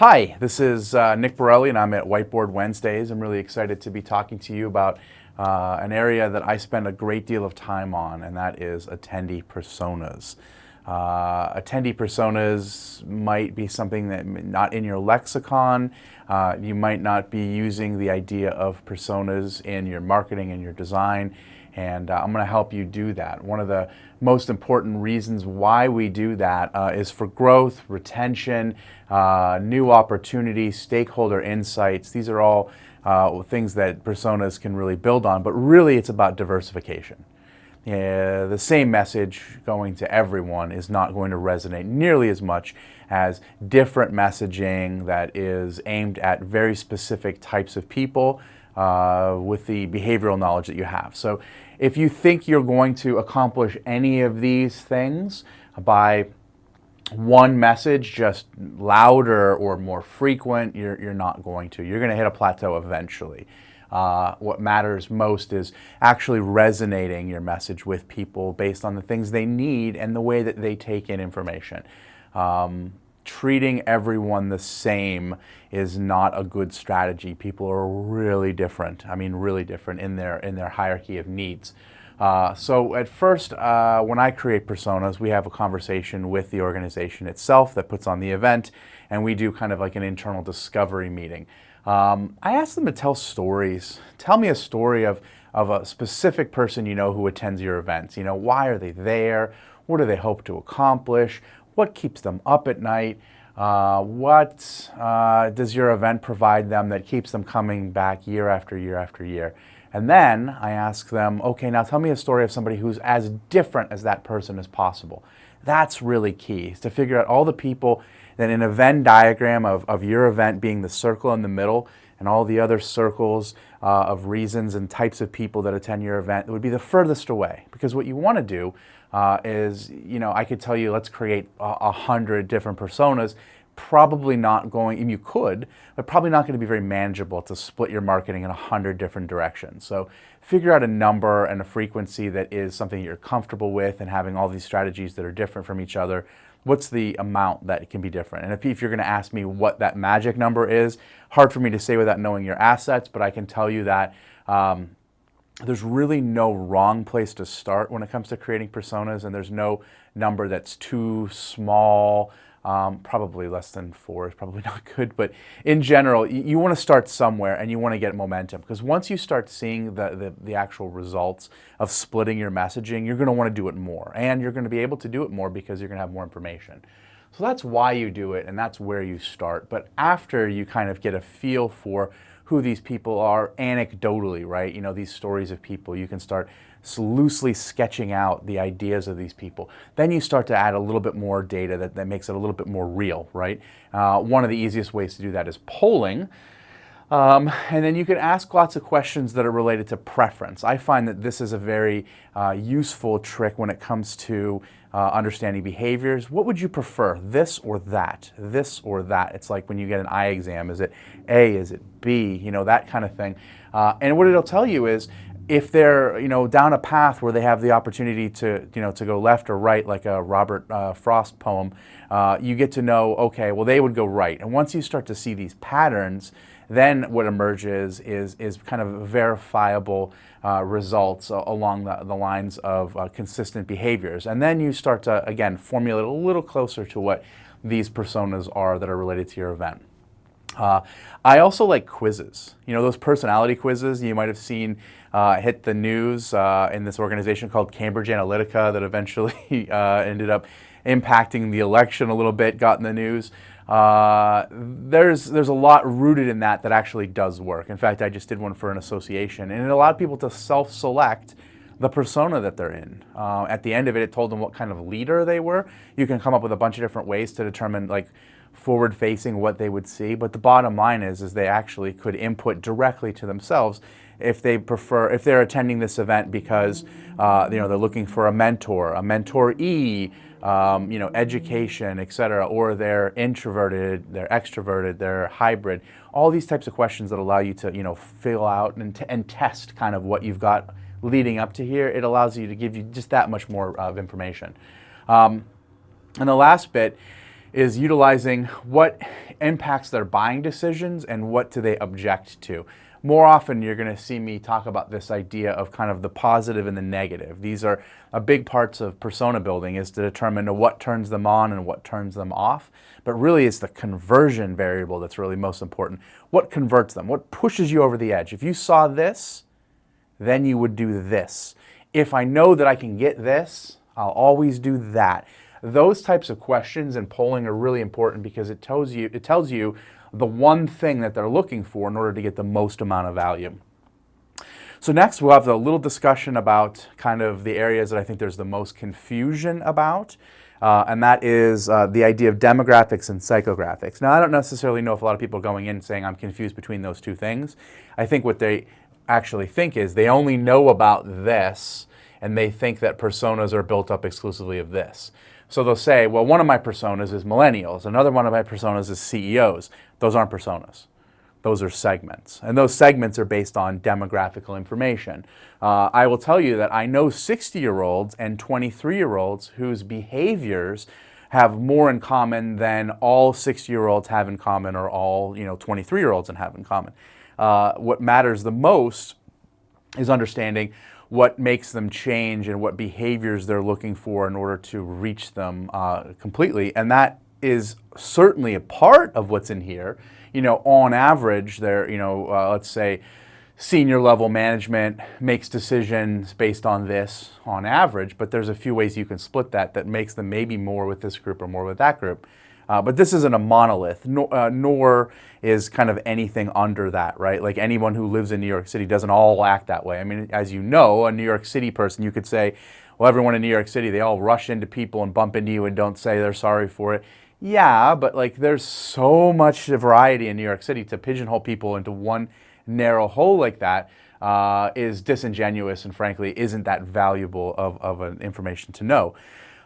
Hi, this is Nick Borelli, and I'm at Whiteboard Wednesdays. I'm really excited to be talking to you about an area that I spend a great deal of time on, and that is attendee personas. Attendee personas might be something that not in your lexicon. You might not be using the idea of personas in your marketing and your design, and I'm going to help you do that. One of the most important reasons why we do that is for growth, retention, new opportunities, stakeholder insights. These are all things that personas can really build on, but really it's about diversification. The same message going to everyone is not going to resonate nearly as much as different messaging that is aimed at very specific types of people with the behavioral knowledge that you have. So if you think you're going to accomplish any of these things by one message, just louder or more frequent, you're not going to. You're going to hit a plateau eventually. What matters most is actually resonating your message with people based on the things they need and the way that they take in information. Treating everyone the same is not a good strategy. People are really different. I mean, really different in their hierarchy of needs. So at first, when I create personas, we have a conversation with the organization itself that puts on the event, and we do kind of like an internal discovery meeting. I ask them to tell stories. Tell me a story of a specific person you know who attends your events. You know, why are they there? What do they hope to accomplish? What keeps them up at night? What does your event provide them that keeps them coming back year after year after year? And then I ask them, okay, now tell me a story of somebody who's as different as that person as possible. That's really key, is to figure out all the people that in a Venn diagram of your event being the circle in the middle and all the other circles of reasons and types of people that attend your event, it would be the furthest away. Because what you want to do is, you know, I could tell you, let's create 100 different personas. Probably not going, and you could, but probably not going to be very manageable to split your marketing in 100 different directions. So figure out a number and a frequency that is something you're comfortable with, and having all these strategies that are different from each other. What's the amount that can be different? And if you're going to ask me what that magic number is, hard for me to say without knowing your assets, but I can tell you that there's really no wrong place to start when it comes to creating personas, and there's no number that's too small. Probably less than 4 is probably not good, but in general, you want to start somewhere and you want to get momentum, because once you start seeing the actual results of splitting your messaging, you're going to want to do it more, and you're going to be able to do it more because you're going to have more information. So that's why you do it, and that's where you start. But after you kind of get a feel for who these people are anecdotally, right? You know, these stories of people, you can start loosely sketching out the ideas of these people. Then you start to add a little bit more data that makes it a little bit more real, right? One of the easiest ways to do that is polling. And then you can ask lots of questions that are related to preference. I find that this is a very useful trick when it comes to understanding behaviors. What would you prefer, this or that? This or that? It's like when you get an eye exam, is it A, is it B? You know, that kind of thing. And what it'll tell you is, if they're, you know, down a path where they have the opportunity to, you know, to go left or right, like a Robert Frost poem, you get to know, okay, well, they would go right. And once you start to see these patterns, then what emerges is kind of verifiable results along the lines of consistent behaviors. And then you start to, again, formulate a little closer to what these personas are that are related to your event. I also like quizzes. You know, those personality quizzes you might have seen hit the news in this organization called Cambridge Analytica that eventually ended up impacting the election a little bit, got in the news. There's a lot rooted in that actually does work. In fact, I just did one for an association, and it allowed people to self-select the persona that they're in. At the end of it, it told them what kind of leader they were. You can come up with a bunch of different ways to determine, like, forward-facing what they would see, but the bottom line is they actually could input directly to themselves if they prefer, if they're attending this event because you know, they're looking for a mentor, a mentoree, you know, education, etc., or they're introverted, they're extroverted, they're hybrid. All these types of questions that allow you to, you know, fill out and test kind of what you've got leading up to here. It allows you to give you just that much more of information. And the last bit is utilizing what impacts their buying decisions and what do they object to. More often, you're going to see me talk about this idea of kind of the positive and the negative. These are a big parts of persona building, is to determine what turns them on and what turns them off. But really, it's the conversion variable that's really most important. What converts them? What pushes you over the edge? If you saw this, then you would do this. If I know that I can get this, I'll always do that. Those types of questions and polling are really important because it tells you the one thing that they're looking for in order to get the most amount of value. So next we'll have a little discussion about kind of the areas that I think there's the most confusion about, and that is the idea of demographics and psychographics. Now I don't necessarily know if a lot of people are going in saying I'm confused between those two things. I think what they actually think is they only know about this and they think that personas are built up exclusively of this. So they'll say, well, one of my personas is millennials. Another one of my personas is CEOs. Those aren't personas. Those are segments. And those segments are based on demographical information. I will tell you that I know 60-year-olds and 23-year-olds whose behaviors have more in common than all 60-year-olds have in common or all 23-year-olds have in common. What matters the most is understanding what makes them change and what behaviors they're looking for in order to reach them completely. And that is certainly a part of what's in here. On average, they're, let's say senior level management makes decisions based on this on average, but there's a few ways you can split that makes them maybe more with this group or more with that group. But this isn't a monolith, nor is kind of anything under that, right? Like anyone who lives in New York City doesn't all act that way. I mean, as you know, a New York City person, you could say, well, everyone in New York City, they all rush into people and bump into you and don't say they're sorry for it. Yeah, but like there's so much variety in New York City to pigeonhole people into one narrow hole like that is disingenuous and frankly isn't that valuable of an information to know.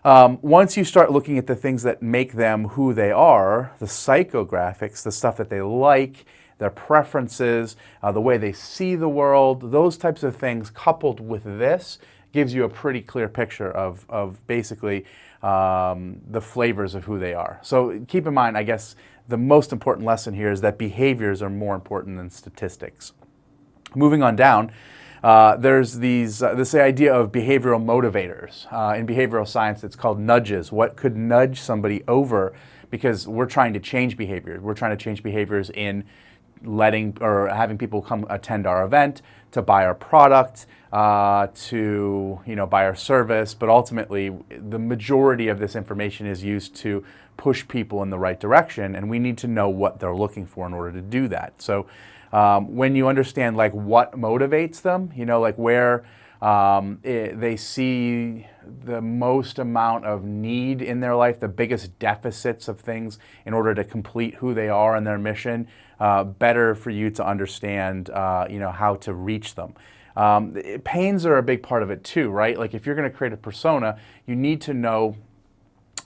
Once you start looking at the things that make them who they are, the psychographics, the stuff that they like, their preferences, the way they see the world, those types of things coupled with this gives you a pretty clear picture of basically the flavors of who they are. So keep in mind, I guess, the most important lesson here is that behaviors are more important than statistics. Moving on down, there's this idea of behavioral motivators. In behavioral science, it's called nudges. What could nudge somebody over? Because we're trying to change behaviors. We're trying to change behaviors in letting or having people come attend our event, to buy our product, to buy our service. But ultimately, the majority of this information is used to push people in the right direction, and we need to know what they're looking for in order to do that. So when you understand like what motivates them, like where they see the most amount of need in their life, the biggest deficits of things in order to complete who they are and their mission, better for you to understand how to reach them. Pains are a big part of it too, right? Like if you're going to create a persona, you need to know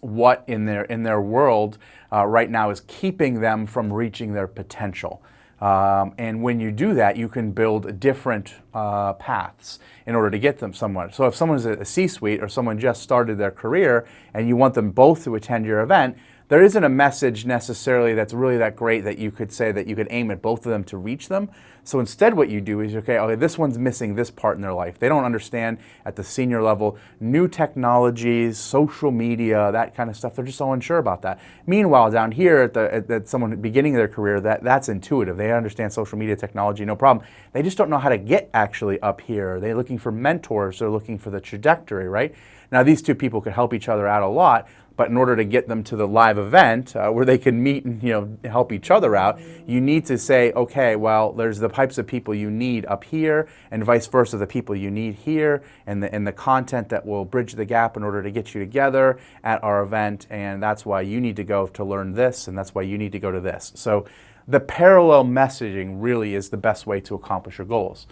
what in their world right now is keeping them from reaching their potential. And when you do that, you can build different paths in order to get them somewhere. So if someone's a C-suite or someone just started their career and you want them both to attend your event, there isn't a message necessarily that's really that great that you could say that you could aim at both of them to reach them. So instead what you do is, okay, this one's missing this part in their life. They don't understand at the senior level new technologies, social media, that kind of stuff. They're just so unsure about that. Meanwhile, down here at someone beginning their career, that's intuitive. They understand social media technology, no problem. They just don't know how to get actually up here. They're looking for mentors. They're looking for the trajectory, right? Now, these two people could help each other out a lot, but in order to get them to the live event where they can meet and help each other out, you need to say, okay, well, there's the types of people you need up here, and vice versa, the people you need here, and the content that will bridge the gap in order to get you together at our event, and that's why you need to go to learn this, and that's why you need to go to this. So the parallel messaging really is the best way to accomplish your goals.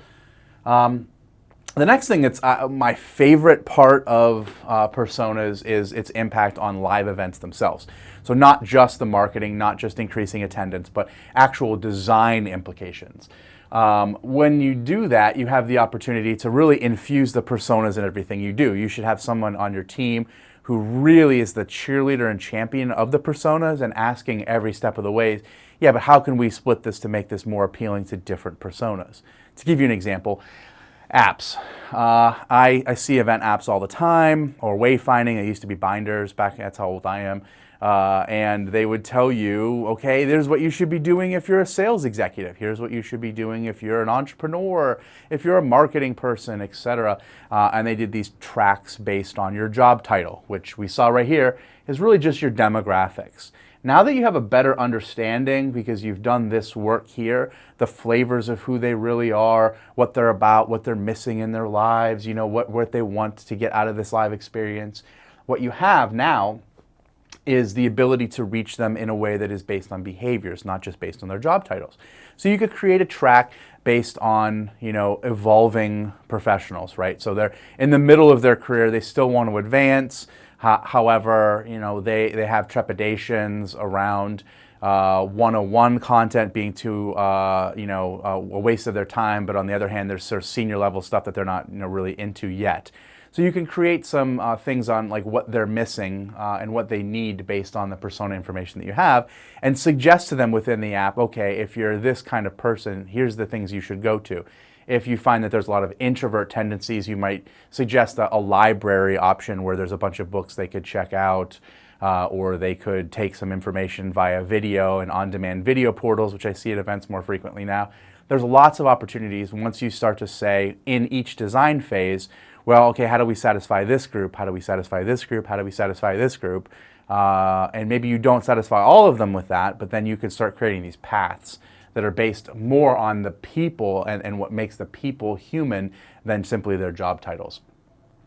The next thing that's my favorite part of personas is its impact on live events themselves. So not just the marketing, not just increasing attendance, but actual design implications. When you do that, you have the opportunity to really infuse the personas in everything you do. You should have someone on your team who really is the cheerleader and champion of the personas and asking every step of the way, yeah, but how can we split this to make this more appealing to different personas? To give you an example, apps. I see event apps all the time, or wayfinding. It used to be binders back, that's how old I am. And they would tell you, okay, there's what you should be doing if you're a sales executive. Here's what you should be doing if you're an entrepreneur, if you're a marketing person, etc. And they did these tracks based on your job title, which we saw right here is really just your demographics. Now that you have a better understanding, because you've done this work here, the flavors of who they really are, what they're about, what they're missing in their lives, what they want to get out of this live experience, what you have now is the ability to reach them in a way that is based on behaviors, not just based on their job titles. So you could create a track based on, evolving professionals, right? So they're in the middle of their career, they still want to advance. However, they have trepidations around one-on-one content being too, a waste of their time. But on the other hand, there's sort of senior level stuff that they're not, really into yet. So you can create some things on like what they're missing and what they need based on the persona information that you have, and suggest to them within the app, okay, if you're this kind of person, here's the things you should go to. If you find that there's a lot of introvert tendencies, you might suggest a library option where there's a bunch of books they could check out, or they could take some information via video and on-demand video portals, which I see at events more frequently now. There's lots of opportunities once you start to say in each design phase, well, okay, how do we satisfy this group? How do we satisfy this group? How do we satisfy this group? And maybe you don't satisfy all of them with that, but then you can start creating these paths that are based more on the people and what makes the people human than simply their job titles.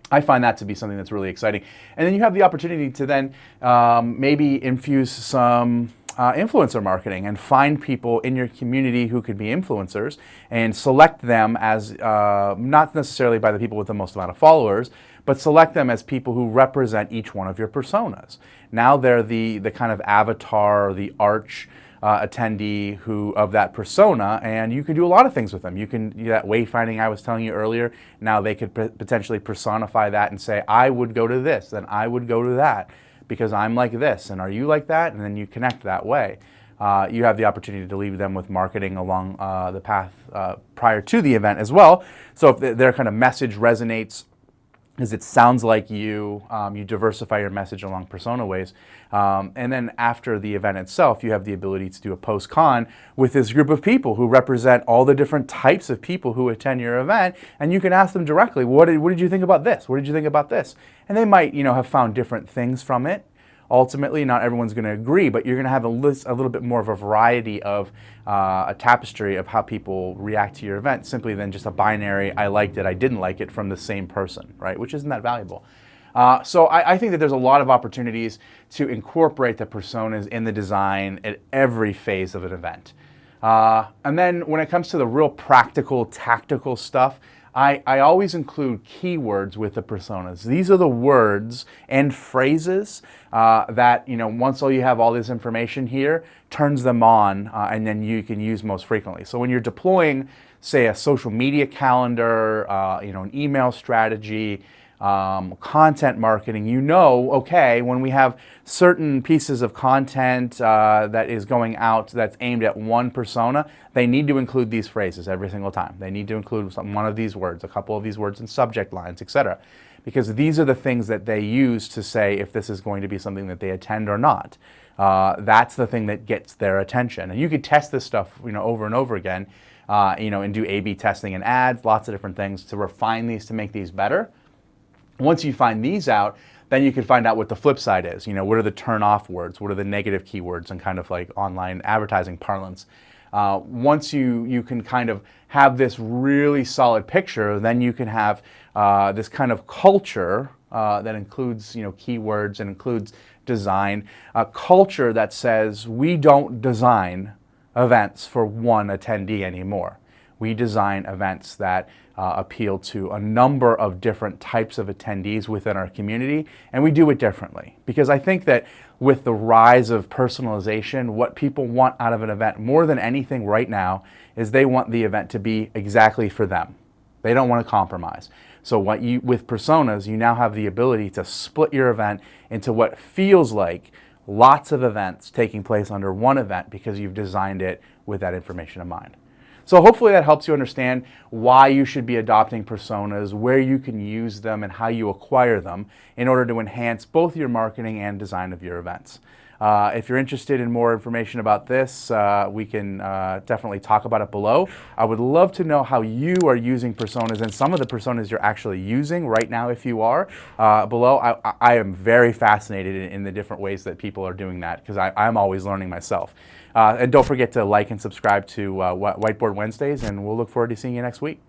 I find that to be something that's really exciting. And then you have the opportunity to then maybe infuse some influencer marketing and find people in your community who could be influencers and select them as not necessarily by the people with the most amount of followers, but select them as people who represent each one of your personas. Now they're the kind of avatar, the arch attendee of that persona, and you can do a lot of things with them. You can do that wayfinding I was telling you earlier. Now they could potentially personify that and say, I would go to this, then I would go to that, because I'm like this, and are you like that? And then you connect that way. You have the opportunity to leave them with marketing along the path prior to the event as well. So if their kind of message resonates, as it sounds like you diversify your message along persona ways. And then after the event itself, you have the ability to do a post-con with this group of people who represent all the different types of people who attend your event. And you can ask them directly, what did you think about this? What did you think about this? And they might, have found different things from it. Ultimately, not everyone's going to agree, but you're going to have a little bit more of a variety of a tapestry of how people react to your event, simply than just a binary, I liked it, I didn't like it, from the same person, right? Which isn't that valuable. So I think that there's a lot of opportunities to incorporate the personas in the design at every phase of an event. And then when it comes to the real practical, tactical stuff, I always include keywords with the personas. These are the words and phrases that, once you have all this information here, turns them on, and then you can use most frequently. So when you're deploying, say, a social media calendar, an email strategy, content marketing, okay, when we have certain pieces of content that is going out that's aimed at one persona, they need to include these phrases every single time. They need to include one of these words, a couple of these words in subject lines, etc. Because these are the things that they use to say if this is going to be something that they attend or not. That's the thing that gets their attention. And you could test this stuff, over and over again, and do A/B testing and ads, lots of different things to refine these to make these better. Once you find these out, then you can find out what the flip side is. What are the turn-off words? What are the negative keywords and kind of like online advertising parlance? Once you can kind of have this really solid picture, then you can have this kind of culture that includes keywords and includes design, a culture that says we don't design events for one attendee anymore. We design events that appeal to a number of different types of attendees within our community, and we do it differently. Because I think that with the rise of personalization, what people want out of an event more than anything right now is they want the event to be exactly for them. They don't want to compromise. So with personas, you now have the ability to split your event into what feels like lots of events taking place under one event because you've designed it with that information in mind. So hopefully that helps you understand why you should be adopting personas, where you can use them, and how you acquire them in order to enhance both your marketing and design of your events. If you're interested in more information about this, we can definitely talk about it below. I would love to know how you are using personas and some of the personas you're actually using right now if you are. Below, I am very fascinated in the different ways that people are doing that because I'm always learning myself. And don't forget to like and subscribe to Whiteboard Wednesdays, and we'll look forward to seeing you next week.